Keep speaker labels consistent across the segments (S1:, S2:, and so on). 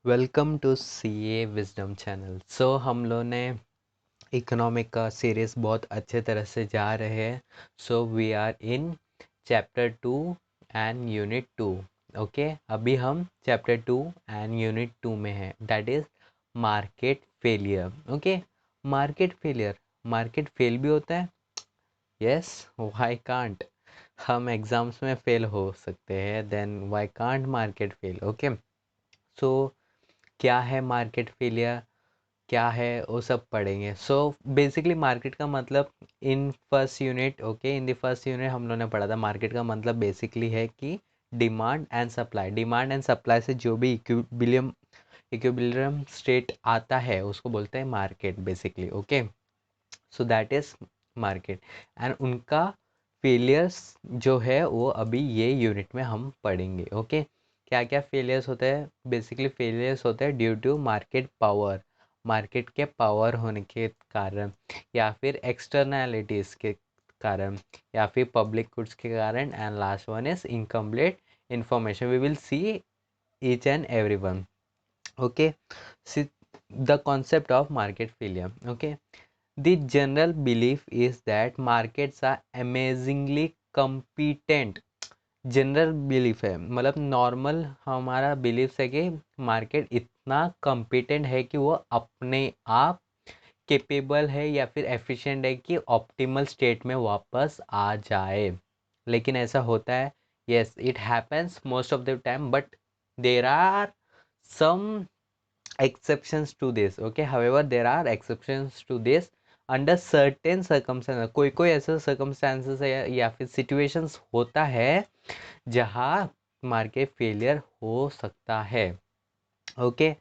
S1: Welcome to CA Wisdom channel. हम लोग ने इकोनॉमिक का सीरीज़ बहुत अच्छे तरह से जा रहे हैं। We are in chapter 2 and unit 2। Okay, अभी हम चैप्टर 2 एंड यूनिट 2 में हैं, that is market failure. Okay, market fail भी होता है। Yes, why can't. हम एग्ज़ाम्स में फेल हो सकते हैं, then why can't market fail. Okay, so क्या है मार्केट फेलियर, क्या है वो सब पढ़ेंगे। बेसिकली मार्केट का मतलब in first unit, okay, in the first unit हम लोगों ने पढ़ा था मार्केट का मतलब बेसिकली है कि डिमांड एंड सप्लाई से जो भी इक्विलिब्रियम स्टेट आता है उसको बोलते हैं market basically. Okay, so that is market and उनका फेलियर्स जो है वो अभी ये यूनिट में हम पढ़ेंगे। ओके, क्या क्या फेलियर्स होते हैं? बेसिकली फेलियर्स होते हैं ड्यू टू मार्केट के पावर होने के कारण, या फिर एक्सटर्नैलिटीज़ के कारण, या फिर पब्लिक गुड्स के कारण, and last one is incomplete information. We will see each and every one. Okay, the concept of market failure. Okay, the general belief is that markets are amazingly competent। General belief है, मतलब normal हमारा belief है कि market इतना competent है कि वो अपने आप केपेबल है या फिर एफिशिएंट है कि ऑप्टिमल स्टेट में वापस आ जाए। लेकिन ऐसा होता है, yes it happens most of the time, but there are some exceptions to this। okay, however there are exceptions to this under certain circumstances। कोई कोई ऐसा circumstances है या फिर situations होता है जहाँ मार्केट फेलियर हो सकता है। ओके,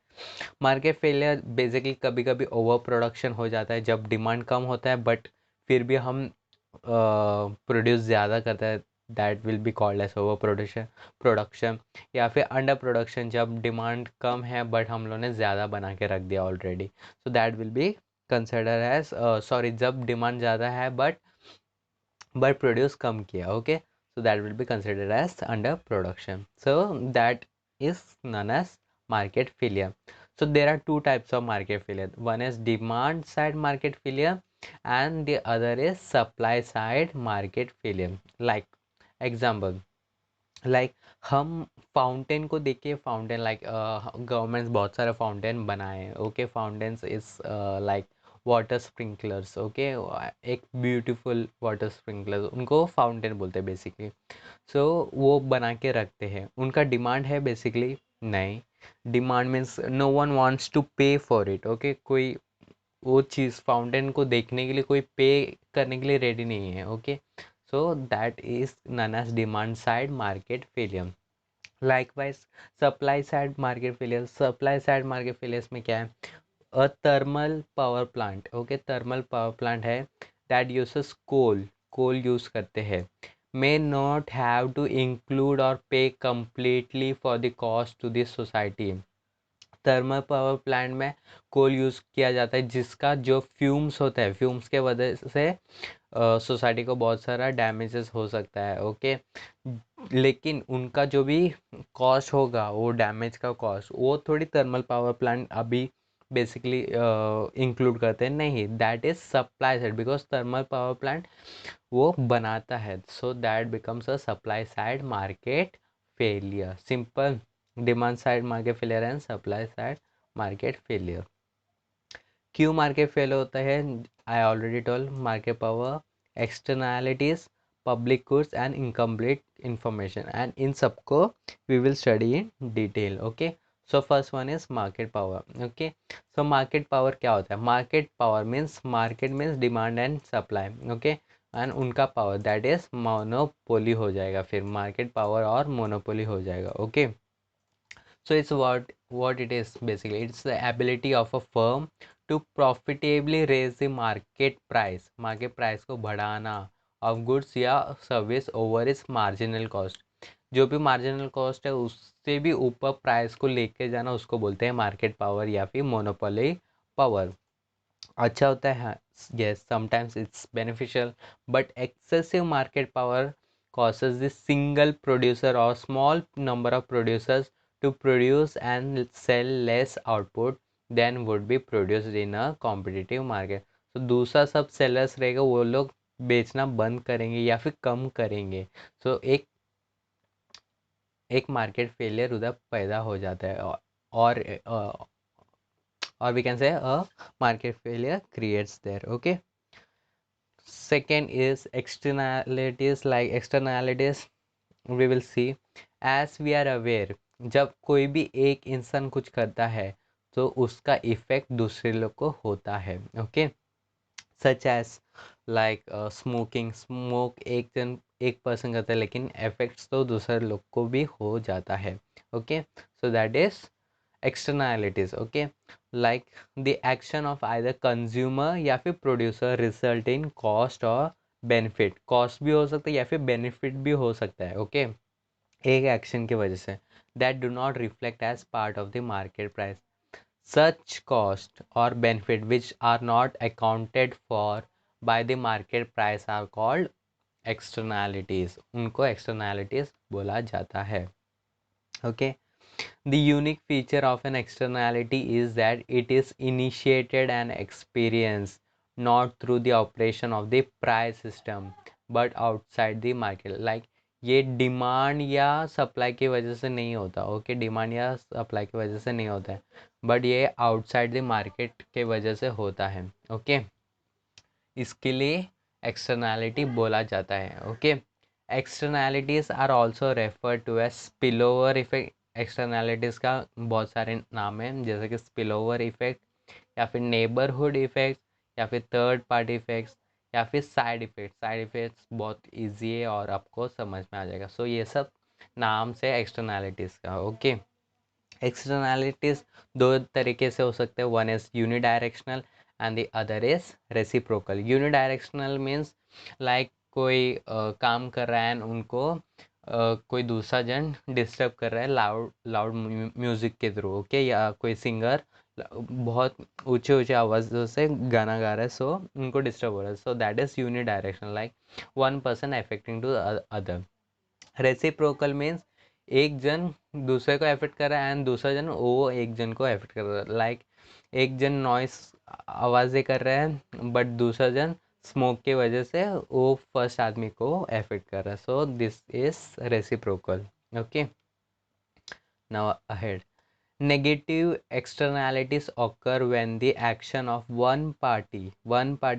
S1: मार्केट फेलियर बेसिकली कभी कभी ओवर प्रोडक्शन हो जाता है जब डिमांड कम होता है, बट फिर भी हम प्रोड्यूस ज़्यादा करते हैं, that will be called as over production. या फिर अंडर प्रोडक्शन, जब डिमांड कम है बट हम लोगों ने ज़्यादा बना के रख दिया already, so that will be consider as sorry, जब डिमांड ज़्यादा है बट प्रोड्यूस कम किया। Okay, so that will be considered as under production, so that is known as market failure। so there are two types of market failure, one is demand side market failure and the other is supply side market failure। like example, like हम fountain को देख के, fountain like governments बहुत सारे fountain बनाए हैं। Okay, fountains is like water sprinklers. Okay, एक beautiful water sprinklers, उनको फाउंटेन बोलते हैं बेसिकली। वो बना के रखते हैं, उनका डिमांड है बेसिकली नहीं। Demand means no one wants to pay for it. Okay, कोई वो चीज़ फाउंटेन को देखने के लिए कोई पे करने के लिए रेडी नहीं है। Okay, so that is known as demand side market failure। likewise supply side market failures में क्या है? A thermal power plant. Okay, thermal power plant है दैट यूसेस कोल यूज़ करते हैं, may not have to include or pay completely for the cost to the society। Thermal power plant में कोल use किया जाता है जिसका जो फ्यूम्स होता है, फ्यूम्स के वजह से सोसाइटी को बहुत सारा डैमेजेस हो सकता है। ओके, लेकिन उनका जो भी कॉस्ट होगा, वो डैमेज का कॉस्ट, वो थोड़ी थर्मल पावर प्लांट अभी बेसिकली इंक्लूड करते हैं नहीं, that is supply side, because thermal power plant वो बनाता है, so that becomes a supply side market failure. Simple, demand side market failure and supply side market failure. क्यों market fail होता है? I already told, market power, externalities, public goods and incomplete information, and इन सबको we will study in detail. Okay, so first one is market power. Okay, so market power क्या होता है? Market means demand and supply. Okay, and उनका power that is monopoly हो जाएगा, फिर market power और मोनोपोली हो जाएगा। Okay, so it's what it is basically, it's the ability of a firm to profitably raise the market price को बढ़ाना of goods या service over its marginal cost। जो भी मार्जिनल कॉस्ट है उससे भी ऊपर प्राइस को लेके जाना, उसको बोलते हैं मार्केट पावर या फिर मोनोपोली पावर। अच्छा होता है, yes, sometimes it's beneficial, but excessive market power causes the single producer or small number of producers to produce and sell less output than would be produced in a competitive market. तो दूसरा सब sellers रहेगा वो लोग बेचना बंद करेंगे या फिर कम करेंगे. सो एक मार्केट फेलियर उधर पैदा हो जाता है और or we can say a market failure creates there. Okay, second is externalities. Like externalities we will see as we are aware, जब कोई भी एक इंसान कुछ करता है तो उसका इफेक्ट दूसरे लोग को होता है. Okay, such as like smoke एक पर्सन करता है लेकिन इफेक्ट्स तो दूसरे लोग को भी हो जाता है. Okay, so that is externalities. Okay, like the action of either consumer या फिर producer result in cost or benefit. cost भी हो सकता है या फिर benefit भी हो सकता है. okay, एक एक्शन की वजह से that do not reflect as part of the market price. Such cost or benefit which are not accounted for by the market price are called externalities. उनको externalities बोला जाता है. okay, the unique feature of an externality is that it is initiated and experienced not through the operation of the price system but outside the market. like ये demand या supply की वजह से नहीं होता. ओके, डिमांड या supply की वजह से नहीं होता है बट ये आउटसाइड द मार्केट के वजह से होता है. ओके, इसके लिए एक्सटर्नैलिटी बोला जाता है. Okay, externalities are also refer to as spillover effect. Externalities का बहुत सारे नाम हैं जैसे कि स्पिलओवर इफेक्ट या फिर नेबरहुड इफेक्ट या फिर थर्ड पार्टी इफेक्ट्स या फिर साइड इफेक्ट्स. साइड इफेक्ट्स बहुत इजी है और आपको समझ में आ जाएगा. सो ये सब नाम से एक्सटर्नैलिटीज़ का. ओके, एक्सटर्नैलिटीज़ दो तरीके से हो सकते हैं. One is unidirectional and the other is reciprocal. Unidirectional means like कोई काम कर रहा है एंड उनको कोई दूसरा जन डिस्टर्ब कर रहा है लाउड लाउड म्यूज़िक के थ्रू. ओके, या कोई सिंगर बहुत ऊंचे ऊंचे आवाज़ों से गाना गा रहा है सो उनको डिस्टर्ब हो रहा है. So that is unidirectional, like one person affecting to other. Reciprocal means एक जन दूसरे को अफेक्ट कर रहा है एंड दूसरा जन वो एक जन को अफेक्ट कर रहा है. लाइक एक जन नॉइस आवाज़ें कर रहा है बट दूसरा जन स्मोक की वजह से वो फर्स्ट आदमी को अफेक्ट कर रहा है. So this is reciprocal. Okay, now ahead. Negative externalities occur when the action of one party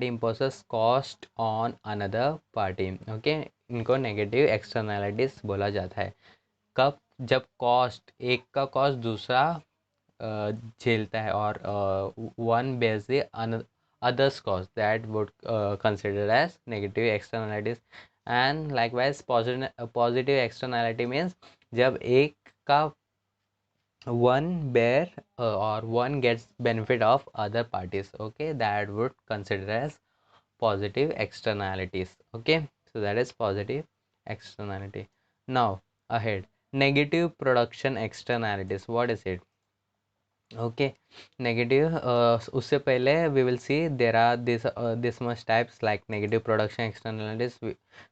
S1: imposes cost on another party. Okay, इनको negative externalities बोला जाता है. कब? जब कॉस्ट एक का कॉस्ट दूसरा झेलता है और one bears the others cost that would consider as negative externalities. And likewise positive externality means जब एक का one bear or one gets benefit of other parties. Okay, that would consider as positive externalities. Okay, so that is positive externality. Now ahead, negative production externalities. What is it? Okay, negative उससे पहले we will see there are this much types like negative production externalities,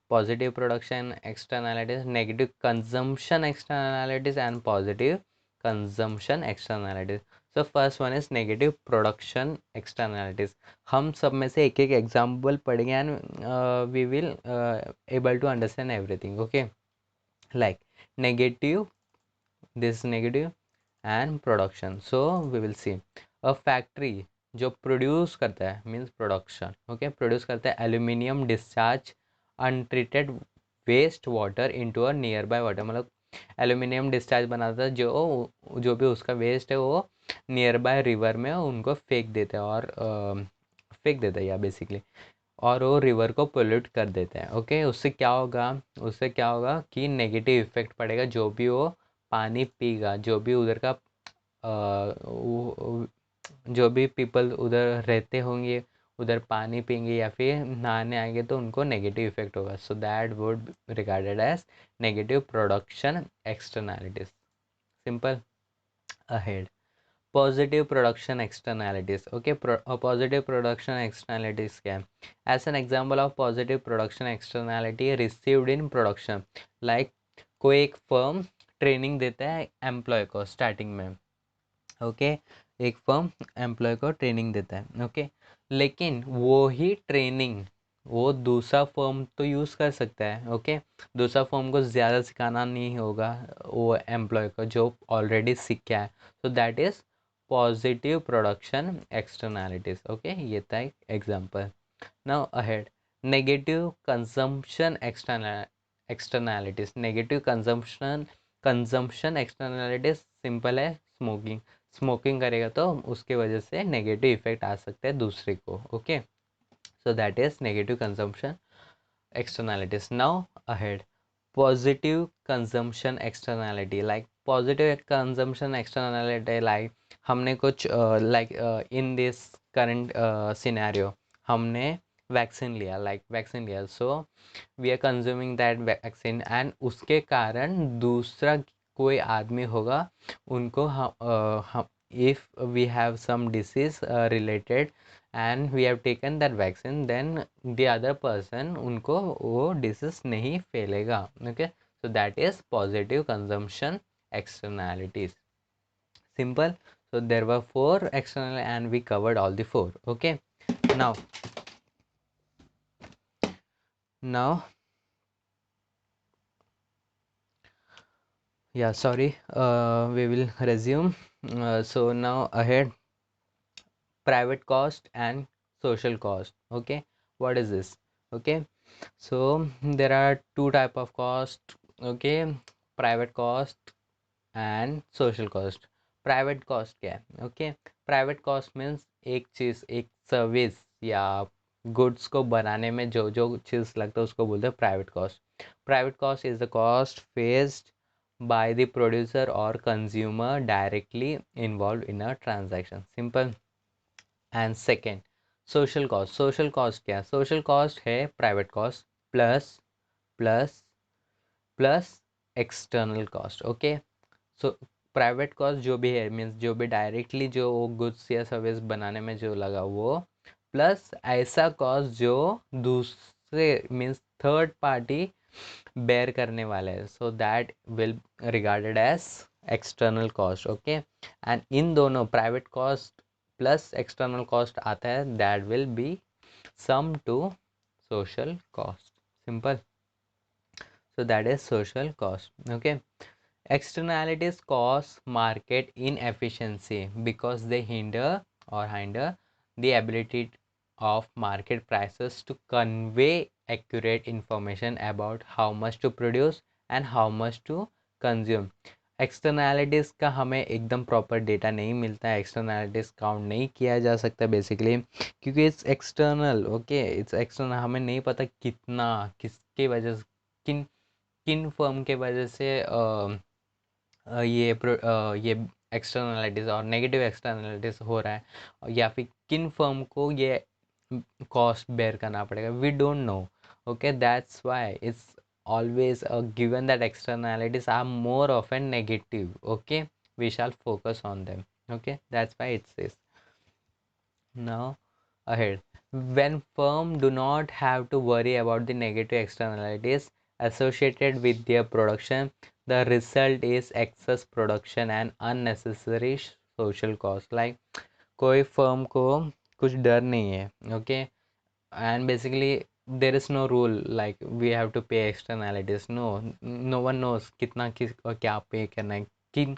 S1: positive production externalities, negative consumption externalities and positive consumption externalities. So first one is negative production externalities. हम सब में से एक एक example पढ़ेंगे and we will able to understand everything. Okay, like negative, this is negative and production. So we will see a factory जो produce करता है मीन्स प्रोडक्शन. ओके, प्रोड्यूस करता है aluminium discharge untreated waste water into a nearby water. मतलब aluminium discharge बनाता है जो भी उसका वेस्ट है वो नियर बाय रिवर में उनको फेंक देता है और फेंक देता है या बेसिकली और वो रिवर को पोल्यूट कर देते हैं. ओके, उससे क्या होगा कि नेगेटिव इफेक्ट पड़ेगा. जो भी वो पानी पीगा, जो भी उधर का जो भी पीपल उधर रहते होंगे उधर पानी पियेंगे या फिर नहाने आएंगे तो उनको नेगेटिव इफेक्ट होगा. So that would regarded as negative production externalities. Simple. Ahead, positive production externalities. Okay, positive production externalities क्या है? As an example of positive production externality received in production, like कोई एक फर्म ट्रेनिंग देता है employ को starting में, okay. एक firm employ को ट्रेनिंग देता है, ओके। लेकिन वो ही ट्रेनिंग वो दूसरा फर्म तो यूज़ कर सकता है, ओके। दूसरा फर्म को ज़्यादा सिखाना नहीं होगा वो एम्प्लॉय को जो ऑलरेडी सीख गया है। So that is positive production externalities, okay. ये था एक example. Now ahead, negative consumption externalities. Negative consumption externalities simple है, स्मोकिंग। स्मोकिंग करेगा तो उसके वजह से नेगेटिव इफेक्ट आ सकता है दूसरे को, okay. So that is negative consumption externalities. Now ahead, positive consumption externality. Like positive consumption externality like हमने कुछ like in this current scenario हमने वैक्सीन लिया, so we are consuming that vaccine and उसके कारण दूसरा कोई आदमी होगा उनको हम if we have some disease related and we have taken that vaccine, then the other person उनको वो disease नहीं फैलेगा, okay। So that is positive consumption externalities, simple। So there were 4 external and we covered all the 4, okay। Now yeah, sorry, we will resume. So now ahead, private cost and social cost, okay। What is this, okay? So there are two type of cost, okay। private cost and social cost। private cost क्या है, okay। private cost means एक चीज़, एक service या goods को बनाने में जो जो चीज़ लगता है उसको बोलते हैं private cost. Private cost is the cost faced by the producer or consumer directly involved in a transaction, simple। And second, social cost. Social cost क्या है? सोशल कॉस्ट है private cost plus plus plus external cost, okay. So private cost जो भी है means जो भी directly जो goods या सर्विस बनाने में जो लगा वो, प्लस ऐसा कॉस्ट जो दूसरे मीन्स थर्ड पार्टी बेयर करने वाले हैं, so that will regarded as external cost, okay. And इन दोनों private cost plus external cost आता है, that will be sum to social cost, simple। So that is social cost, okay। externalities cause market inefficiency because they hinder the ability of market prices to convey accurate information about how much to produce and how much to consume। Externalities का हमें एकदम proper data नहीं मिलता है, externalities count नहीं किया जा सकता बेसिकली क्योंकि it's external, okay. It's external, हमें नहीं पता कितना किसके वजह से किन किन फर्म के वजह से ये एक्सटर्नलिटीज़ और नेगेटिव एक्सटर्नलिटीज़ हो रहा है या फिर किन फर्म को ये कॉस्ट बेयर करना पड़ेगा, we don't know, okay. That's why it's always given that externalities are more often negative, okay। We shall focus on them, okay। That's why it says now ahead, when firm do not have to worry about the negative externalities associated with their production, the result is excess production and unnecessary social cost। like कोई firm को कुछ डर नहीं है, okay. and basically there is no rule like we have to pay externalities, no one knows कितना किस और क्या पे करना है, किन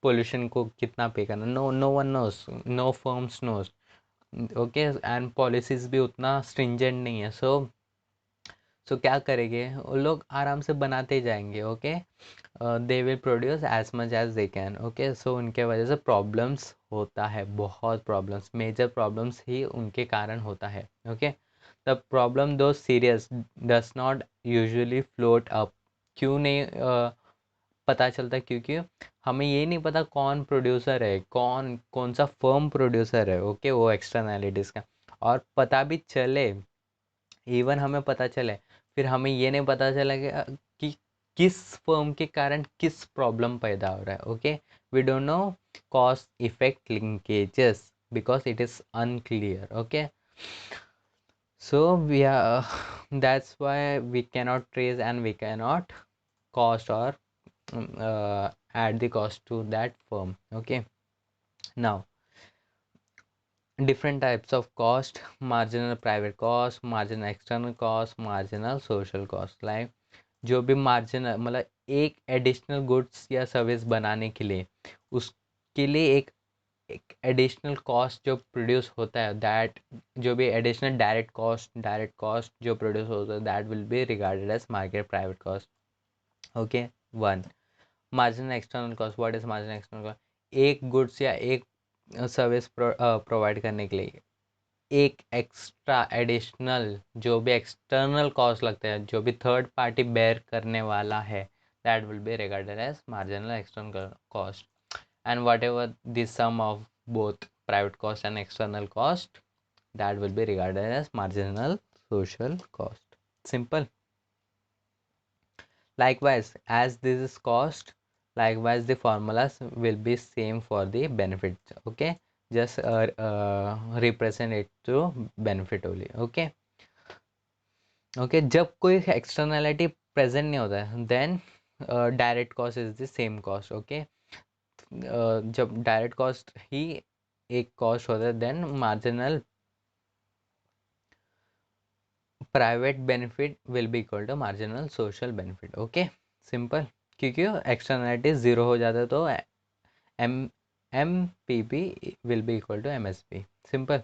S1: पोल्यूशन को कितना पे करना, no one knows, no firms knows, okay. And policies भी उतना स्ट्रिंजेंट नहीं है, सो क्या करेंगे वो लोग, आराम से बनाते जाएंगे, okay. They will produce as much as they can, okay. So उनके वजह से प्रॉब्लम्स होता है, बहुत प्रॉब्लम्स, मेजर प्रॉब्लम्स ही उनके कारण होता है, ओके। द प्रॉब्लम दो serious does not usually float up. क्यों नहीं पता चलता? क्योंकि हमें ये नहीं पता कौन प्रोड्यूसर है, कौन कौन सा फर्म प्रोड्यूसर है, ओके। वो एक्सटर्नैलिटीज़ का, और पता भी चले, इवन हमें पता चले, फिर हमें ये नहीं पता चला कि किस फर्म के कारण किस प्रॉब्लम पैदा हो रहा है, okay. We don't know cause effect linkages because it is unclear, okay. so we are that's why we cannot trace and we cannot cost or add the cost to that firm. Okay, now different types of cost: marginal private cost, marginal external cost, marginal social cost. like जो भी marginal मतलब एक additional goods या service बनाने के लिए उसके लिए एक एडिशनल कॉस्ट जो प्रोड्यूस होता है, दैट जो भी एडिशनल डायरेक्ट कॉस्ट जो प्रोड्यूस होता है, that will be regarded as market private cost. Okay, one marginal external cost. What is marginal external cost? एक गुड्स या एक सर्विस प्रोवाइड करने के लिए एक एक्स्ट्रा एडिशनल जो भी एक्सटर्नल कॉस्ट लगता है, जो भी थर्ड पार्टी बेयर करने वाला है, that will be regarded as marginal external cost. And whatever the sum of both private cost and external cost, that will be regarded as marginal social cost. Simple. Likewise, as this is cost, likewise the formulas will be same for the benefits. Okay, just represent it to benefit only. Okay, okay. जब कोई externality present नहीं होता है, then direct cost is the same cost. Okay, जब direct cost ही एक cost होता है, then marginal private benefit will be equal to marginal social benefit. Okay, simple. क्योंकि एक्सटर्नलिटी ज़ीरो हो जाता है तो MPP will be equal to MSP. Simple.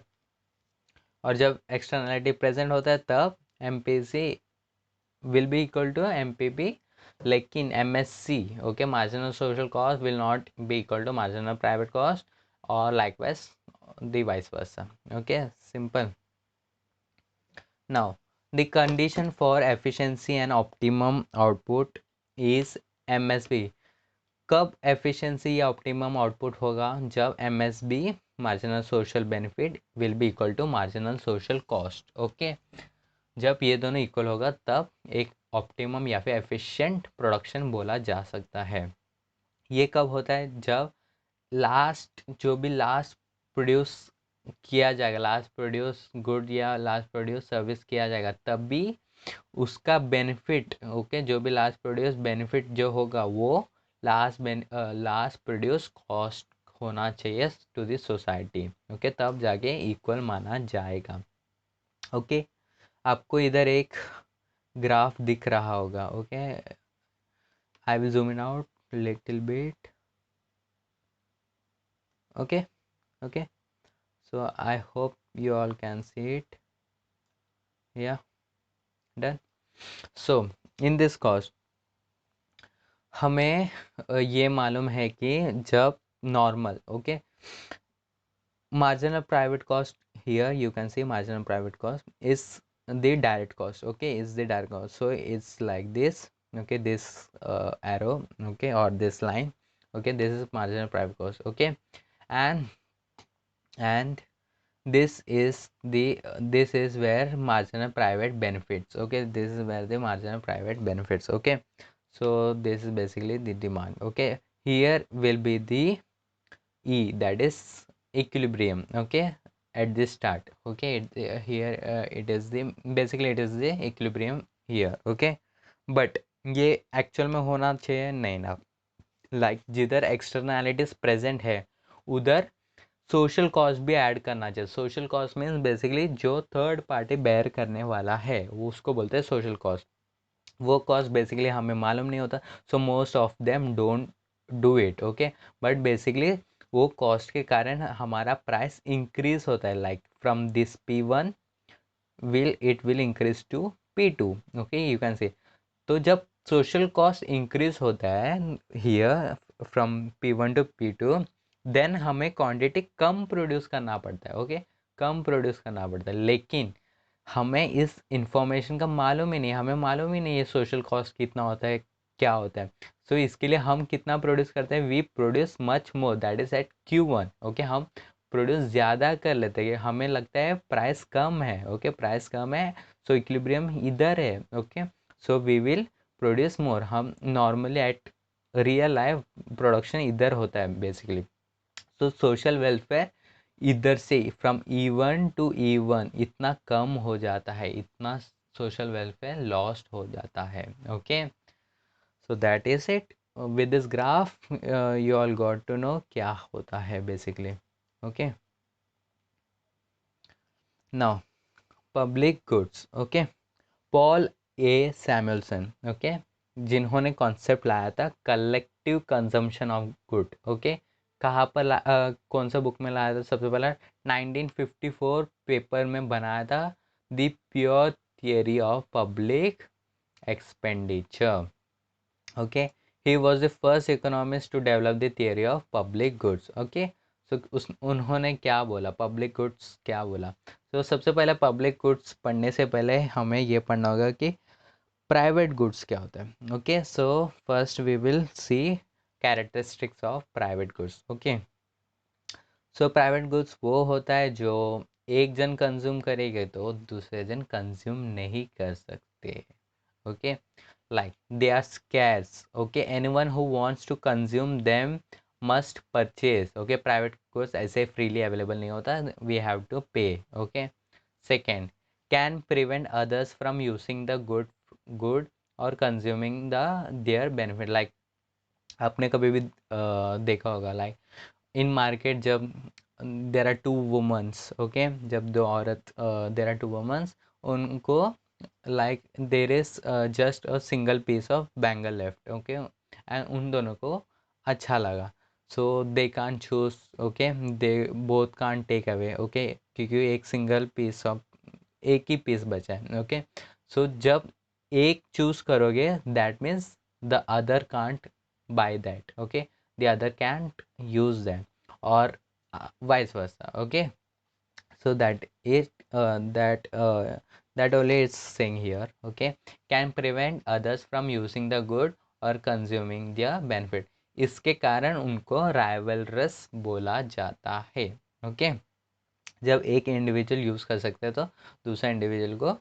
S1: और जब एक्सटर्नलिटी प्रेजेंट होता है तब MPC will be equal to MPP, लेकिन MSC, okay, marginal social cost will not be equal to marginal private cost, और likewise the vice versa. Okay, simple. Now, the condition for efficiency and optimum output is MSB. कब efficiency या optimum output होगा? जब MSB marginal social benefit will be equal to marginal social cost. Okay, जब ये दोनों equal होगा तब एक optimum या फिर efficient production बोला जा सकता है. ये कब होता है? जब जो भी लास्ट प्रोड्यूस किया जाएगा, लास्ट प्रोड्यूस गुड या लास्ट प्रोड्यूस सर्विस किया जाएगा, तब भी उसका बेनिफिट, ओके, जो भी लास्ट प्रोड्यूस बेनिफिट जो होगा वो लास्ट प्रोड्यूस कॉस्ट होना चाहिए टू द सोसाइटी. ओके, तब जाके इक्वल माना जाएगा. ओके, आपको इधर एक ग्राफ दिख रहा होगा. Okay, I will zoom in out little bit. Okay, okay, so I hope you all can see it. Yeah, done. So in this cost हमें ये मालूम है कि जब normal, okay, marginal private cost, here you can see marginal private cost is the direct cost. Okay, is the direct cost. So it's like this. Okay, this arrow, okay, or this line. Okay, this is marginal private cost. Okay, and this is where marginal private benefits. Okay, this is where the marginal private benefits. Okay, so this is basically the demand. Okay, here will be the E, that is equilibrium. Okay, at this start. Okay, here it is the basically it is the equilibrium here. Okay, but ये actual में होना चाहिए नहीं ना. Like जिधर externalities present है उधर social cost भी ऐड करना चाहिए. सोशल कॉस्ट मीन्स बेसिकली जो थर्ड पार्टी बेयर करने वाला है वो उसको बोलते हैं सोशल कॉस्ट. वो कॉस्ट बेसिकली हमें मालूम नहीं होता, so most of them don't do it. Okay, but basically वो कॉस्ट के कारण हमारा प्राइस इंक्रीज होता है. Like from this P1 will increase to P2. Okay, you can say. तो जब सोशल कॉस्ट इंक्रीज होता है here from P1 to P2, then हमें क्वांटिटी कम प्रोड्यूस करना पड़ता है. ओके, कम प्रोड्यूस करना पड़ता है, लेकिन हमें इस इंफॉर्मेशन का मालूम ही नहीं. हमें मालूम ही नहीं है सोशल कॉस्ट कितना होता है, क्या होता है. सो इसके लिए हम कितना प्रोड्यूस करते हैं? We produce much more, that is at Q1. Okay, हम प्रोड्यूस ज़्यादा कर लेते हैं. हमें लगता है प्राइस कम है. ओके, प्राइस कम है, सो इक्विलिब्रियम इधर है. Okay, so we will produce more. हम normally at real life production इधर होता है बेसिकली. तो सोशल वेलफेयर इधर से फ्रॉम E1 टू E1 इतना कम हो जाता है, इतना सोशल वेलफेयर लॉस्ट हो जाता है. Okay, so that is it. with this graph you all got to know क्या होता है basically. Okay, now public goods. Okay, Paul A Samuelson, okay, जिन्होंने कॉन्सेप्ट लाया था collective consumption of good. Okay, कहाँ पर कौन सा बुक में लाया था? सबसे पहला 1954 पेपर में बनाया था, the pure theory of public expenditure. Okay, he was the first economist to develop the theory of public goods. Okay, so उन्होंने क्या बोला, पब्लिक गुड्स क्या बोला? तो सबसे पहले पब्लिक गुड्स पढ़ने से पहले हमें ये पढ़ना होगा कि प्राइवेट गुड्स क्या होता है. Okay, so first we will see characteristics of private goods. Okay, so private goods वो होता है जो एक जन कंज्यूम करेंगे तो दूसरे जन कंज्यूम नहीं कर सकते. Okay, like they are scarce. Okay, anyone who wants to consume them must purchase. Okay, private goods ऐसे freely available नहीं होता, we have to pay. Okay, second, can prevent others from using the good or consuming their benefit. Like आपने कभी भी देखा होगा, like in market जब there are two womens. Okay, जब दो औरत there are two womens, उनको like there is just a single piece of bangle left. Okay, and उन दोनों को अच्छा लगा, so they can't choose. Okay, they both can't take away. Okay, क्योंकि एक सिंगल पीस ऑफ एक ही पीस बचा है. ओके, सो जब एक चूज करोगे that means the other can't buy that. Okay, the other can't use that, और vice versa. Okay, so that only is saying here. Okay, can prevent others from using the good or consuming their benefit. इसके कारण उनको rivalries बोला जाता है. Okay, जब एक individual use कर सकते हैं तो दूसरा इंडिविजुअल को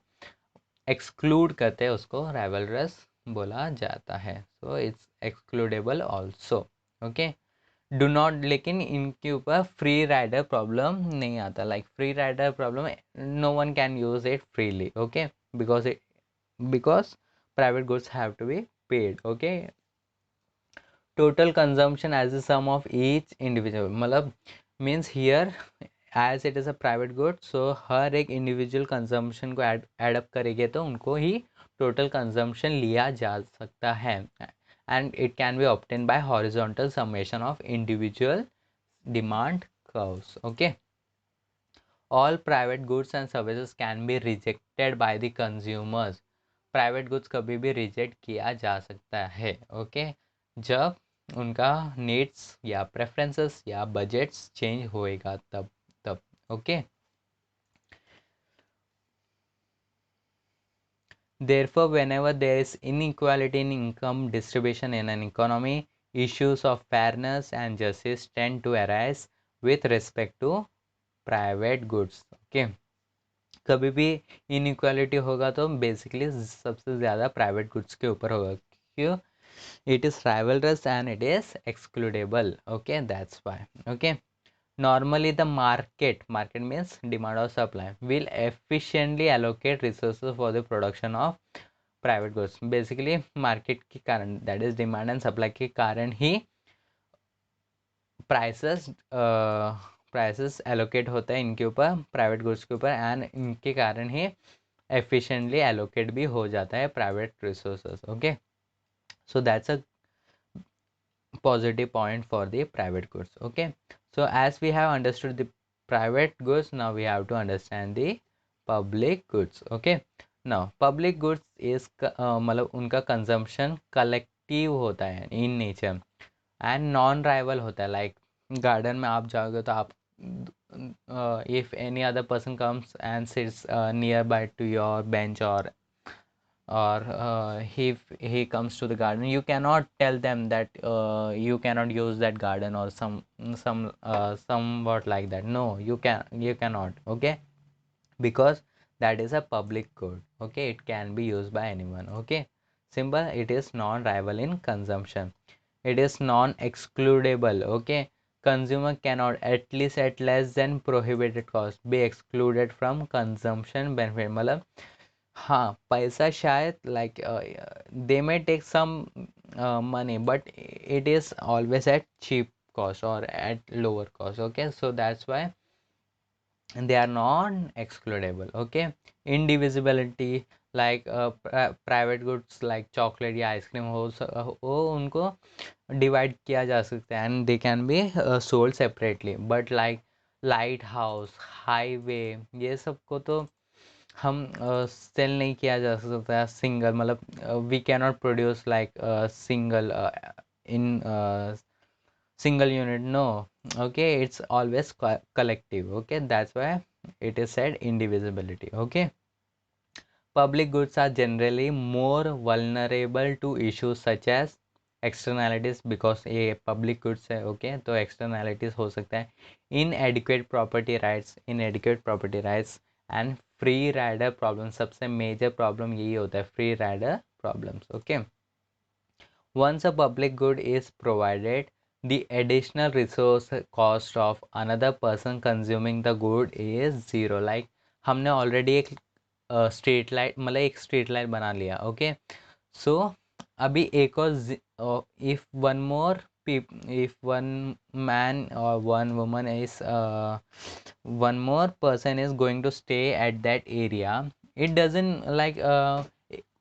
S1: एक्सक्लूड करते हैं, उसको राइवलरस बोला जाता है. So it's excludable also. Okay, do not, लेकिन इनके ऊपर फ्री राइडर प्रॉब्लम नहीं आता. Like free rider problem, no one can use it freely. Okay, because private goods have to be paid. Okay, total consumption as the sum of each individual, मतलब means here as it is a private good, so हर एक individual consumption को add up करेंगे तो उनको ही total consumption लिया जा सकता है. And it can be obtain bye horizontal summation of individual demand curves. Okay, all private goods and services can be rejected by the consumers. Private goods कभी भी रिजेक्ट किया जा सकता है. ओके, जब उनका नीड्स या प्रेफरेंसेस या बजट्स चेंज होएगा तब. Okay, therefore whenever there is inequality in income distribution in an economy, issues of fairness and justice tend to arise with respect to private goods. Okay, कभी भी inequality होगा तो basically सबसे ज़्यादा private goods के ऊपर होगा. क्यों? It is rivalries and it is excludable. Okay, that's Y. Okay, normally the market means demand or supply will efficiently allocate resources for the production of private goods. basically market के कारण, that is demand and supply के कारण ही prices allocate होता है इनके ऊपर, private goods के ऊपर, एंड इनके कारण ही efficiently allocate भी हो जाता है private resources. Okay, so that's a positive point for the private goods. Okay, so as we have understood the private goods, now we have to understand the public goods. Okay, now public goods is मतलब उनका consumption collective होता है इन nature and non rival होता है. Like garden में आप जाओगे तो आप if any other person comes and sits nearby to your bench, or he comes to the garden, you cannot tell them that you cannot use that garden or somewhat like that. No, you cannot. Okay, because that is a public good. Okay, it can be used by anyone. Okay, simple. It is non-rival in consumption. It is non-excludable. Okay, consumer cannot, at least at less than prohibited cost, be excluded from consumption benefit. मतलब हाँ पैसा शायद like they may take some money but it is always at cheap cost or at lower cost. Okay, so that's why they are non-excludable. Okay, indivisibility like private goods like chocolate या ice cream वो उनको divide किया जा सकता है and they can be sold separately, but like light house, highway, ये सब को तो हम सेल नहीं किया जा सकता है सिंगल, मतलब we can not produce like single in single unit, no. Okay, it's always collective. Okay, that's why it is said indivisibility. Okay, public goods are generally more vulnerable to issues such as externalities because ये public goods है. Okay, तो externalities हो सकता है inadequate property rights, inadequate property rights and free rider problems. सबसे major problem यही होता है, free rider problems. Okay, once a public good is provided, the additional resource cost of another person consuming the good is zero. Like हमने already एक street light, मतलब एक street light बना लिया. ओके, सो अभी एक और if one more if one man or one woman is one more person is going to stay at that area, it doesn't like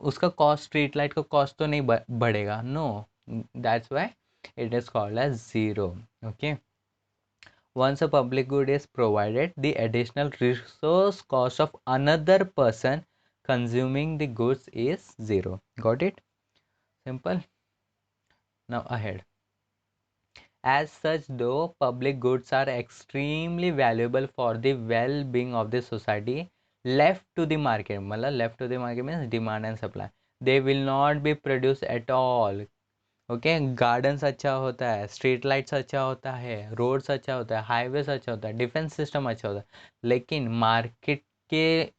S1: उसका कॉस्ट, स्ट्रीट लाइट का cost तो नहीं बढ़ेगा. No, that's why it is called as zero. Okay, once a public good is provided, the additional resource cost of another person consuming the goods is zero. Got it? Simple. Now ahead. As such, though public goods are extremely valuable for the well-being of the society, left to the market, मतलब left to the market means demand and supply, they will not be produced at all. Okay, gardens अच्छा होता है, street lights अच्छा होता है, roads अच्छा होता है, हाईवेज अच्छा होता है, डिफेंस सिस्टम अच्छा होता है, लेकिन मार्केट के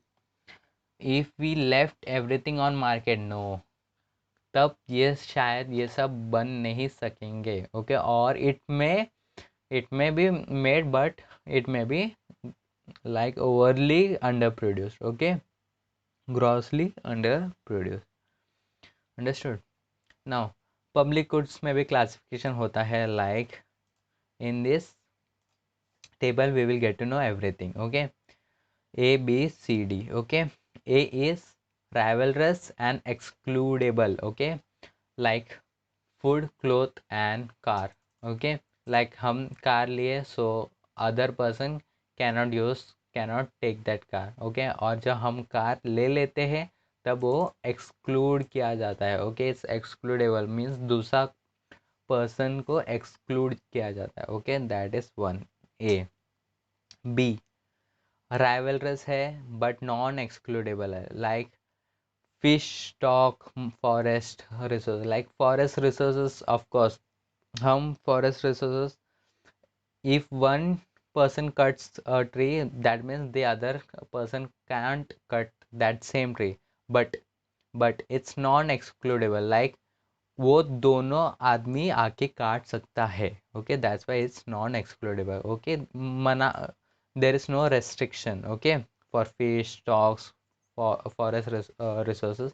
S1: if we left everything on market, no, तब ये शायद ये सब बन नहीं सकेंगे. ओके, और इट में बी मेड बट इट में B like overly underproduced. Okay, grossly underproduced. Understood? Now public goods में भी classification होता है, like in this table we will get to know everything. Okay, A, B, C, D. Okay, A is rivalrous and excludable. Okay, like food, cloth and car. Okay, like हम car लिए, so other person cannot take that car. Okay, और जब हम car ले लेते हैं तब वो एक्सक्लूड किया जाता है. ओके, इट्स एक्सक्लूडेबल मीन्स दूसरा पर्सन को एक्सक्लूड किया जाता है. Okay, that is one. A. B rivalrous है बट नॉन एक्सक्लूडेबल है, like fish stock, forest resource. Like forest resources, of course हम forest resources, if one person cuts a tree, that means the other person can't cut that same tree, but it's non excludable, like वो दोनों आदमी आके काट सकता है. Okay, that's why it's non excludable. Okay, मना, there is no restriction. Okay, for fish stocks, forest resources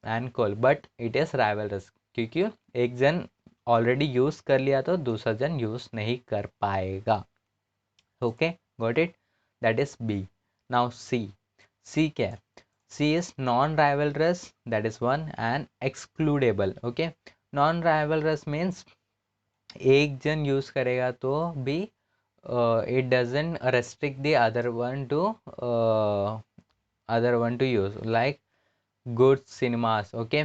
S1: and coal, but it is rivalrous, क्योंकि एक जन ऑलरेडी यूज कर लिया तो दूसरा जन यूज नहीं कर पाएगा. Okay, got it, that is B. Now C. C क्या है? C is non-rivalrous, that is one, and excludable. Okay, non-rivalrous means एक जन यूज करेगा तो भी it doesn't restrict the other one to use, like good cinemas. Okay,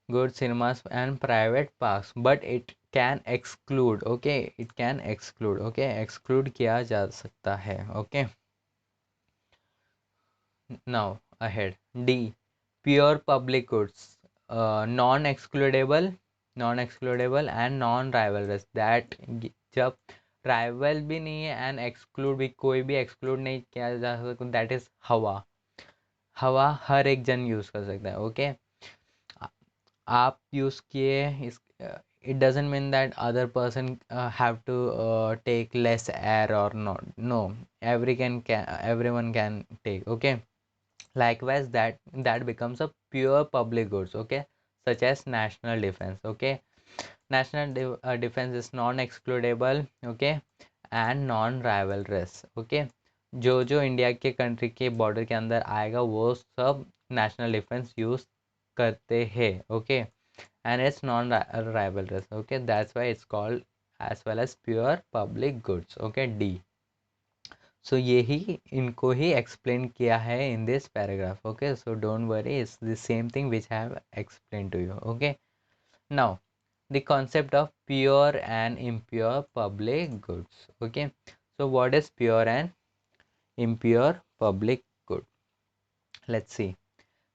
S1: good cinemas and private parks, but it can exclude. Okay, it can exclude. Okay, exclude किया जा सकता है. Okay, now ahead. D, pure public goods, non-excludable, non-excludable and non-rivalrous. That जब rival भी नहीं है and exclude भी, कोई भी एक्सक्लूड नहीं किया जा सकता, दैट इज हवा. हवा हर एक जन यूज कर सकता है. ओके, आप यूज किए इस, it doesn't mean that other person have to take less air or not. No, everyone can take. Okay, Likewise, that becomes a pure public goods, okay, such as national defense, okay. Defense is non-excludable, okay, and non-rivalrous, okay. जो जो India के country के border के अंदर आएगा वो सब national defence use करते हैं, okay, and it's non rivalrous, okay, that's why it's called as well as pure public goods, okay, D. So यही इनको ही एक्सप्लेन किया है in this paragraph, okay, so don't worry, it's the same thing which I have explain to you, okay. Now the concept of pure and impure public goods, okay. So what is pure and impure public good, let's see.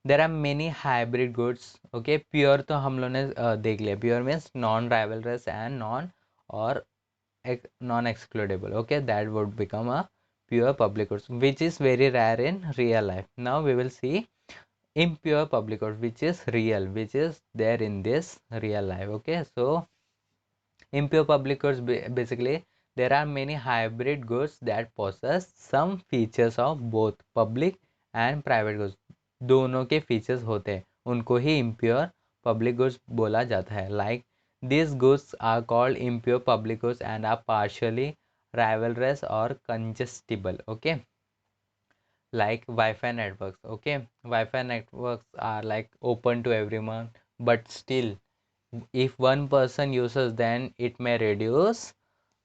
S1: There are many hybrid goods, okay. Pure तो हम लोग ने देख लिया, pure means non rivalrous and non और non-excludable, okay, that would become a pure public goods, which is very rare in real life. Now we will see impure public goods, which is real, which is there in this real life, okay. So impure public goods, basically there are many hybrid goods that possess some features of both public and private goods. दोनों के features होते हैं, उनको ही impure public goods बोला जाता है. Like these goods are called impure public goods and are partially rivalrous or contestable, okay. Like Wi-Fi networks, okay. Wi-Fi networks are like open to everyone, but still if one person uses, then it may reduce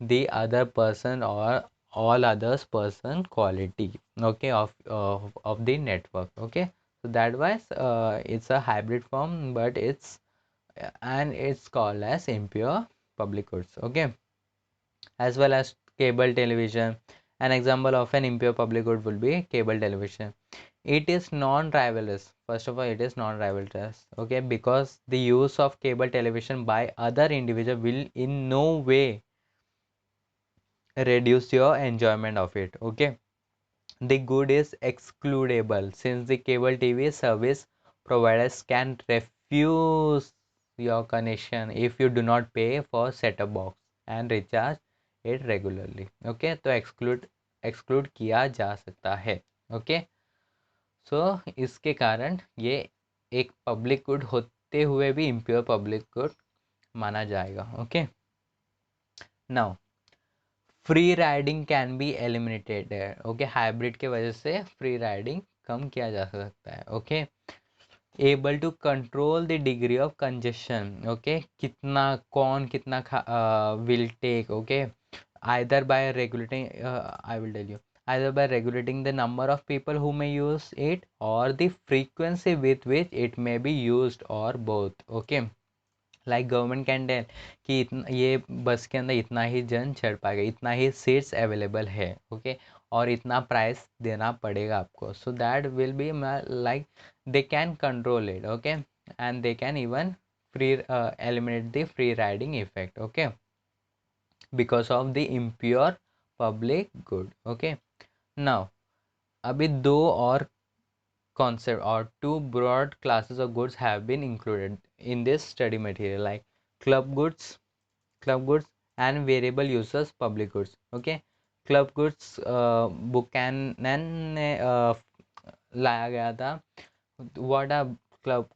S1: the other person or all others person quality, okay, of the network, okay. So that was it's a hybrid form, but it's and it's called as impure public goods, okay. As well as cable television, an example of an impure public good will be cable television. It is non-rivalrous. First of all, it is non-rivalrous, okay, because the use of cable television by other individual will in no way reduce your enjoyment of it, okay. The good is excludable since the cable TV service providers can refuse your connection if you do not pay for set-top box and recharge it regularly, okay. तो exclude किया जा सकता है, okay. सो इसके कारण ये एक public good होते हुए भी इम्प्योर पब्लिक गुड माना जाएगा, okay. Now free riding can be eliminated है, ओके. हाइब्रिड के वजह से फ्री राइडिंग कम किया जा सकता है, okay. Able to control the degree of congestion, okay. कितना कौन कितना will take, okay. either by regulating I will tell you, either by regulating the number of people who may use it or the frequency with which it may be used or both, okay. Like government can tell कि इतना ये बस के अंदर इतना ही जन चढ़ पाएगा, इतना ही सीट्स अवेलेबल है, ओके, और इतना प्राइस देना पड़ेगा आपको. सो that will be like they can control it, okay, and they can even free eliminate the free riding effect, okay, because of the impure public good, okay. Now अभी दो और concept or two broad classes of goods have been included in this study material, like club goods club goods and variable users public goods, okay. club goods Buchanan ने लाया गया था. what are club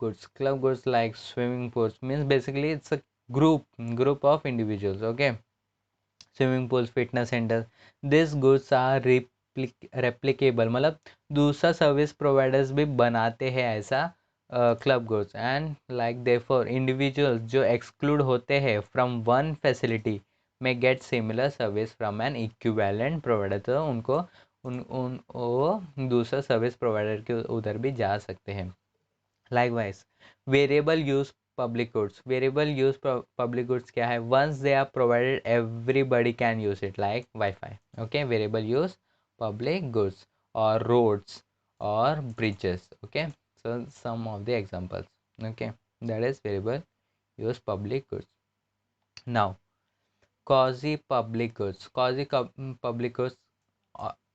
S1: goods like swimming pools means basically it's a group of individuals, okay. Swimming pool, fitness centre, this goods are replicable, मतलब दूसरा service providers भी बनाते हैं ऐसा club goods. And like therefore individuals जो exclude होते हैं from one facility में get similar service from an equivalent provider, तो उनको उन वो दूसरा सर्विस प्रोवाइडर के उधर भी जा सकते हैं. Likewise, variable use public goods. Variable use public goods क्या है? Once they are provided, everybody can use it, like Wi-Fi. Okay, variable use public goods or roads or bridges. Okay, so some of the examples. Okay, that is variable use public goods. Now, quasi public goods. Public goods,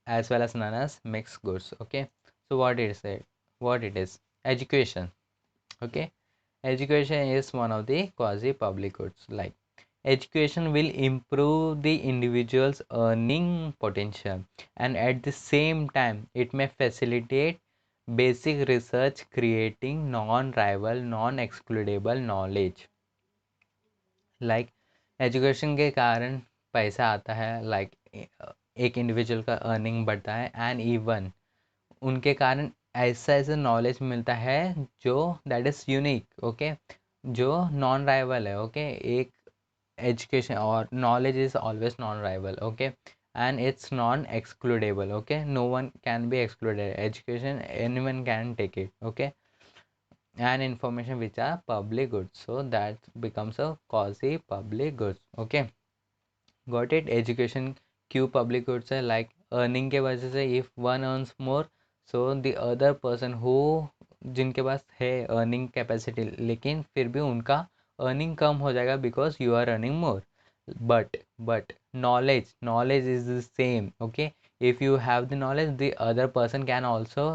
S1: as well as known as mixed goods. Okay, so what it is? Education. Okay, education is one of the quasi public goods. Like education will improve the individual's earning potential and at the same time it may facilitate basic research creating non rival non excludable knowledge. Like education के कारण पैसा आता है, like एक individual का earning बढ़ता है, and even उनके कारण ऐसा ऐसा नॉलेज मिलता है जो दैट इज़ यूनिक, ओके, जो नॉन राइवल है, ओके। एक education or knowledge is always non-rival, okay, and it's non-excludable, okay, no one can be excluded. Education anyone can take it, okay, and information which are public goods, so that becomes a quasi public goods, okay. Got it? Education क्यों public goods है? Like earning के वजह से if one earns more, so the other person who जिनके पास है earning capacity लेकिन फिर भी उनका earning कम हो जाएगा because you are earning more. But knowledge is the same, okay. If you have the knowledge, the other person can also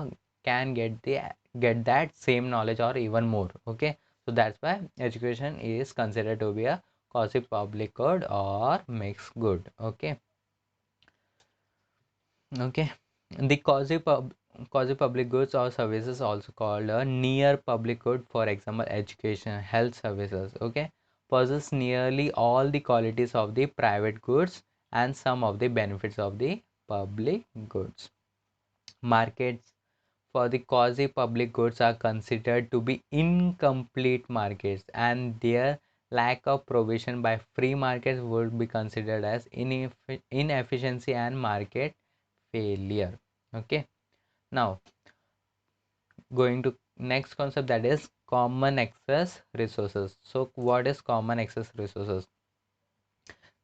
S1: can get that same knowledge or even more, okay. So that's why education is considered to be a quasi public good or mixed good, okay. Okay, the quasi public goods or services also called a near public good, for example education, health services, okay, possess nearly all the qualities of the private goods and some of the benefits of the public goods. Markets for the quasi public goods are considered to be incomplete markets, and their lack of provision by free markets would be considered as inefficiency and market failure, okay. Now going to next concept, that is common access resources. So what is common access resources?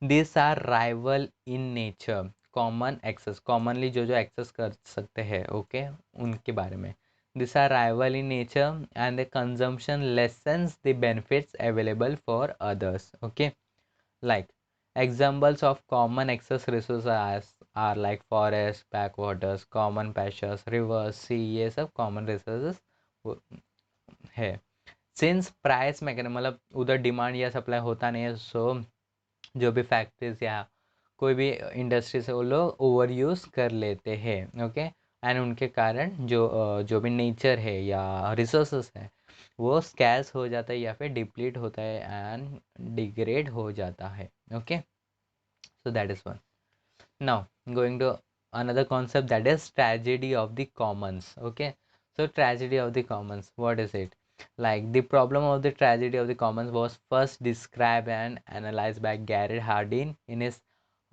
S1: These are rival in nature. Common access, commonly जो जो access कर सकते हैं, okay, उनके बारे में. This are rival in nature and the consumption lessens the benefits available for others, okay. Like examples of common access resources are like forest, backwaters, common pastures, rivers, sea, ये सब common resources है. Since price mechanism, मतलब उधर demand या supply होता नहीं है, सो जो भी फैक्ट्रीज या कोई भी इंडस्ट्री से वो लोग ओवर यूज़ कर लेते हैं, ओके. एंड उनके कारण जो भी नेचर है या रिसोर्सेस है वो स्कैर्स हो जाता है या फिर डिप्लीट होता है एंड डिग्रेड हो जाता है, okay. So that is one. Now going to another concept, that is tragedy of the commons, okay. So tragedy of the commons, what is it? Like the problem of the tragedy of the commons was first described and analyzed by Garrett Hardin in his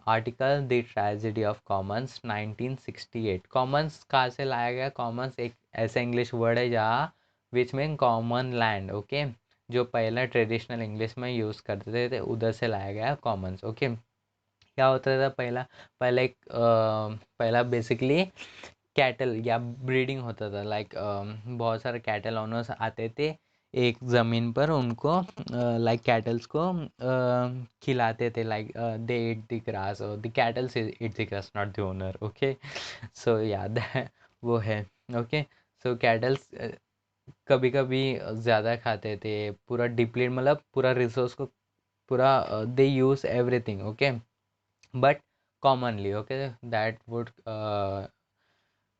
S1: article the tragedy of Commons 1968. Commons कहाँ से लाया गया? Commons एक ऐसा English word है जहाँ विच में common land, okay, जो पहला ट्रेडिशनल इंग्लिश में यूज़ करते थे उधर से लाया गया कॉमन्स, ओके. क्या होता था पहला एक पहला बेसिकली कैटल या ब्रीडिंग होता था. लाइक बहुत सारे कैटल ओनर्स आते थे एक ज़मीन पर, उनको लाइक कैटल्स को खिलाते थे. Like they eat the grass और the cattles eat the grass, not the owner, okay. So याद है वो है, ओके. सो कैटल्स कभी कभी ज़्यादा खाते थे, पूरा डिप्लीट, मतलब पूरा रिसोर्स को पूरा they use everything, okay. But commonly, okay, that would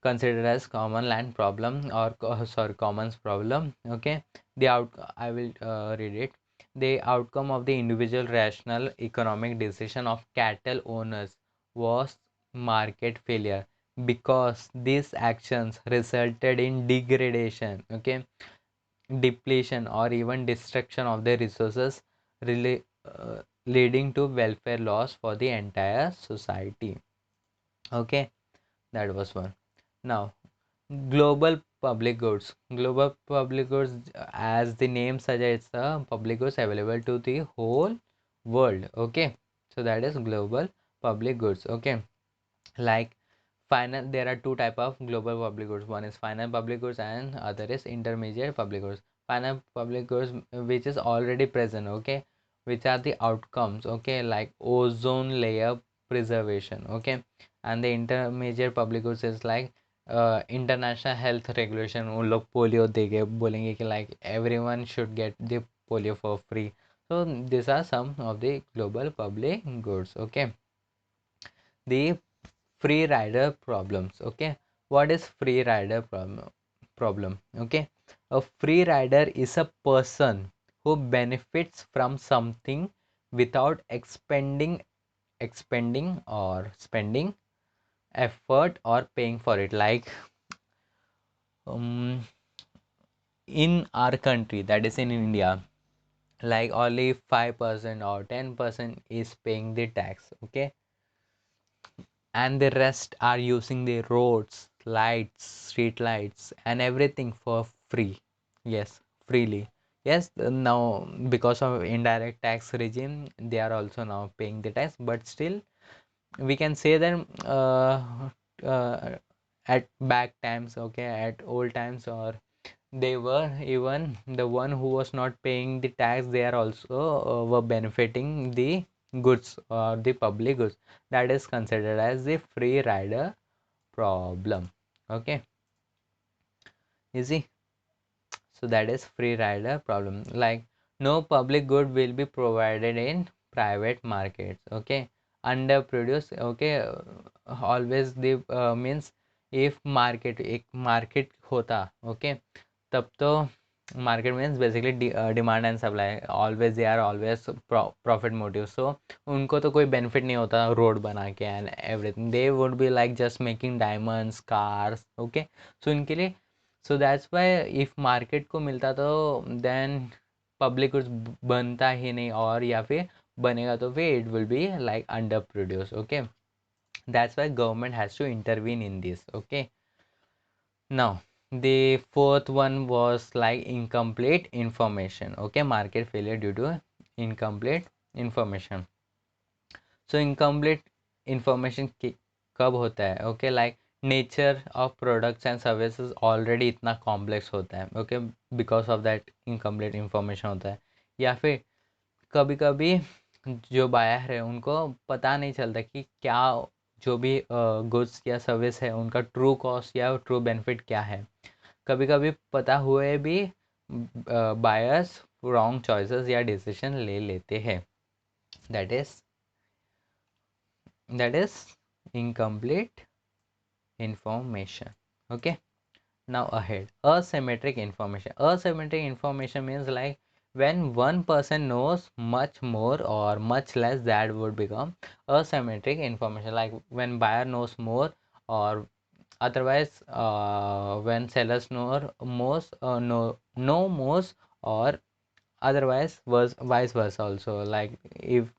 S1: considered as common land problem or sorry, commons problem, okay. I will read it. The outcome of the individual rational economic decision of cattle owners was market failure because these actions resulted in degradation, okay, depletion or even destruction of the resources, leading to welfare loss for the entire society, okay. That was one. Now global public goods. Global public goods, as the name suggests, public goods available to the whole world, okay. So that is global public goods, okay. Like final, there are two type of global public goods. One is final public goods and other is intermediate public goods. Final public goods which is already present, okay, which are the outcomes, okay, like ozone layer preservation, okay. And the intermediate public goods is like international health regulation. उन लोग polio देंगे, बोलेंगे कि like everyone should get the polio for free. so these are some of the global public goods, okay. The free rider problems, okay. What is free rider problem? problem. Okay, a free rider is a person who benefits from something without expending or spending effort or paying for it. Like um, in our country, that is in India, like only 5% or 10% is paying the tax. Okay, and the rest are using the roads, lights, street lights, and everything for free. Yes, freely. Yes, now because of indirect tax regime, they are also now paying the tax, but still we can say that uh, at back times, okay, at old times, or they were even the one who was not paying the tax, they are also were benefiting the goods or the public goods. That is considered as the free rider problem. Okay, easy. So that is free rider problem. Like no public good will be provided in private markets. Okay, underproduced. Okay, always the means if market एक market होता, okay, तब तो market means basically demand and supply, always they are always profit motive. So उनको तो कोई benefit नहीं होता road बना के and everything, they would be like just making diamonds, cars. Okay, so इनके लिए, so that's why if market को मिलता तो देन पब्लिक कुछ बनता ही नहीं, और या फिर बनेगा तो फिर it will be like under produce. Okay, that's why government has to intervene in this. Okay, now the fourth one was like incomplete information. Okay, market failure due to incomplete information. So incomplete information कब होता है? Okay, like nature of products and services already इतना complex होता है. Okay, because of that incomplete information होता है. या फिर कभी कभी जो बायर है उनको पता नहीं चलता कि क्या जो भी गुड्स या सर्विस है उनका ट्रू कॉस्ट या ट्रू बेनिफिट क्या है. कभी कभी पता हुए भी बायर्स रॉन्ग चॉइसेस या डिसीजन ले लेते हैं. That is incomplete information. Okay, now ahead, asymmetric information. Asymmetric information means like when one person knows much more or much less, that would become asymmetric information. Like when buyer knows more, or otherwise when sellers know most, or otherwise was vice versa also. Like if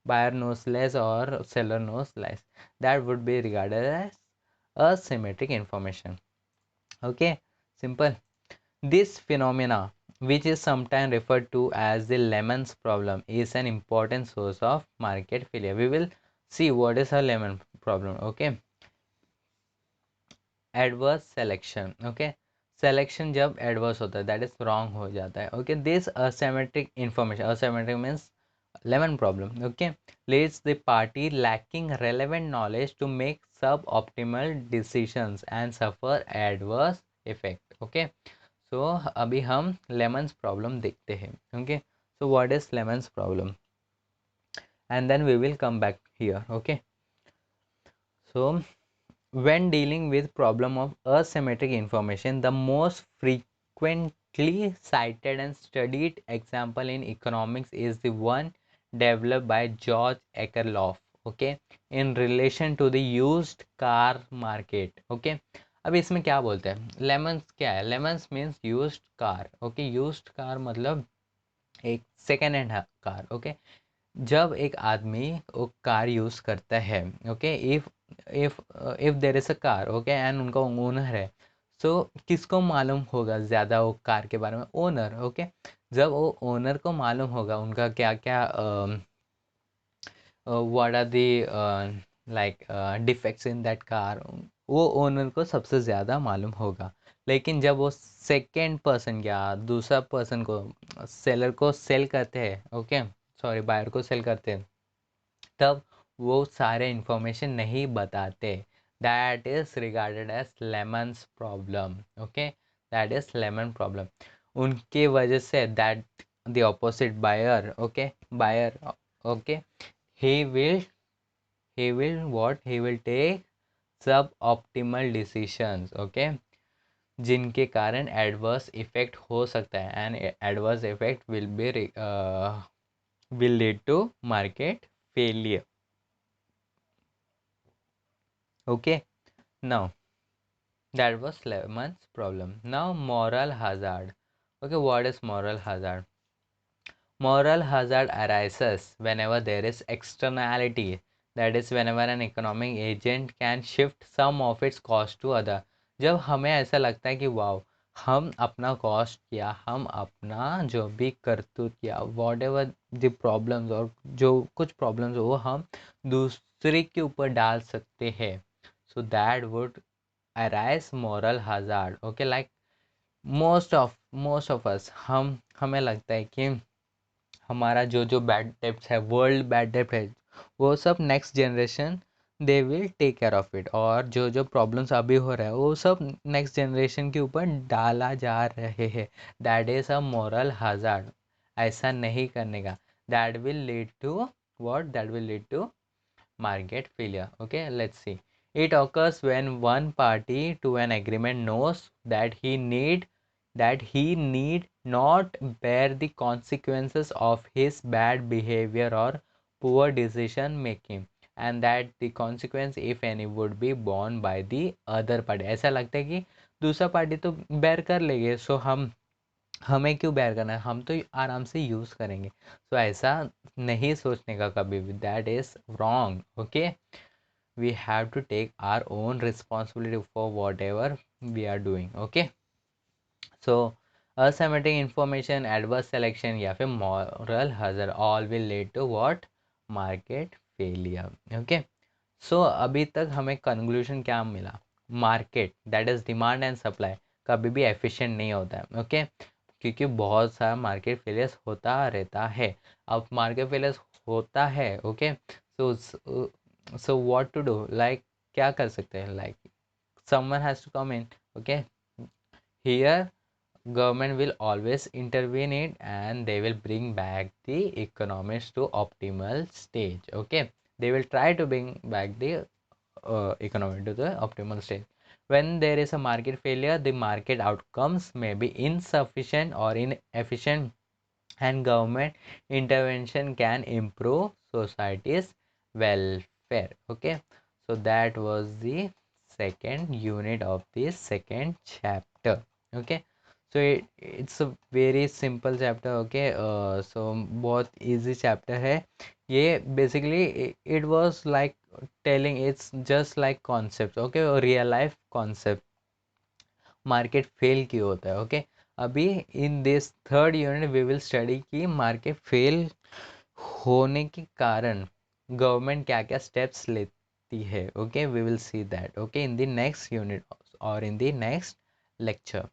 S1: buyer knows less or seller knows less, that would be regarded as asymmetric information. Okay, simple. This phenomena, which is sometimes referred to as the lemons problem, is an important source of market failure. We will see what is a lemon problem. Okay, adverse selection. Okay, selection जब adverse होता है, that is wrong हो जाता है. Okay, this asymmetric information, asymmetric means lemon problem. Okay, leads the party lacking relevant knowledge to make suboptimal decisions and suffer adverse effect. Okay, so अभी हम lemons problem देखते हैं. Okay, so what is lemons problem, and then we will come back here. Okay, so when dealing with problem of asymmetric information, the most frequently cited and studied example in economics is the one developed by George Akerlof, okay, in relation to the used car market. Okay, अब इसमें क्या बोलते हैं, lemons क्या है? Lemons means used car. Okay, used car मतलब एक second hand car. Okay, जब एक आदमी वो कार यूज़ करता है, okay, if there is a car, okay, and उनका ओनर है, सो किसको मालूम होगा ज़्यादा वो कार के बारे में? ओनर. ओके, जब वो ओनर को मालूम होगा उनका क्या क्या what are the like defects in that car, वो ओनर को सबसे ज़्यादा मालूम होगा. लेकिन जब वो सेकेंड पर्सन या दूसरा पर्सन को, सेलर को सेल करते हैं, ओके, सॉरी, बायर को सेल करते हैं, तब वो सारे इंफॉर्मेशन नहीं बताते. That is regarded as lemons problem. Okay, that is lemon problem. उनके वजह से that the opposite buyer, okay, buyer, okay, he will he will take sub optimal decisions. Okay, जिनके कारण एडवर्स इफेक्ट हो सकता है, and adverse effect will lead to market failure. Okay, now that was Lemon's problem. Now moral hazard. Okay, what is moral hazard? Moral hazard arises whenever there is externality, that is whenever an economic agent can shift some of its cost to other. जब हमें ऐसा लगता है कि wow, हम अपना cost किया, हम अपना जो भी करतूत किया, वॉट एवर द प्रॉब्लम्स, और जो कुछ प्रॉब्लम्स वो हम दूसरे के ऊपर डाल सकते हैं, so that would arise moral hazard. Okay, like most of us, हमें लगता है कि हमारा जो जो बैड डेप्ट है, वर्ल्ड बैड डेप्ट है, वो सब next generation they will take care of it, और जो जो प्रॉब्लम्स अभी हो रहा है वो सब नेक्स्ट जनरेशन के ऊपर डाला जा रहे हैं. That is a moral hazard. ऐसा नहीं करने का. That will lead to what? That will lead to market failure. Okay, let's see. It occurs when one party to an agreement knows that he need not bear the consequences of his bad behavior or poor decision making, and that the consequence if any would be borne by the other party. ऐसा लगता है कि दूसरा party तो bear कर लेंगे, सो हमें क्यों बेयर करना है, हम तो आराम से यूज़ करेंगे. सो ऐसा नहीं सोचने का कभी भी. That is wrong. Okay, we have to take our own responsibility for whatever we are doing. Okay, so asymmetric information, adverse selection या फिर moral hazard, all will lead to what? Market failure. Okay, so अभी तक हमें conclusion क्या मिला? Market, that is demand and supply, कभी भी efficient नहीं होता है. ओके, क्योंकि बहुत सारा मार्केट फेलियर्स होता रहता है. अब मार्केट फेलियर्स होता है. Okay, so what to do, like क्या कर सकते हैं? Like someone has to come in. Okay, here government will always intervene it, and they will bring back the economics to optimal stage. Okay, they will try to bring back the economy to the optimal stage. When there is a market failure, the market outcomes may be insufficient or inefficient, and government intervention can improve society's welfare. Okay, so that was the second unit of the second chapter. Okay, so it's a very simple chapter. Okay, so बहुत easy chapter है ये. Basically it was like telling, it's just like concepts. Okay, real life concept, market fail क्यों होता है. Okay, अभी in this third unit we will study कि market fail होने के कारण गवर्नमेंट क्या क्या स्टेप्स लेती है. Okay, we will see that. Okay, in the next unit और इन द नेक्स्ट लेक्चर.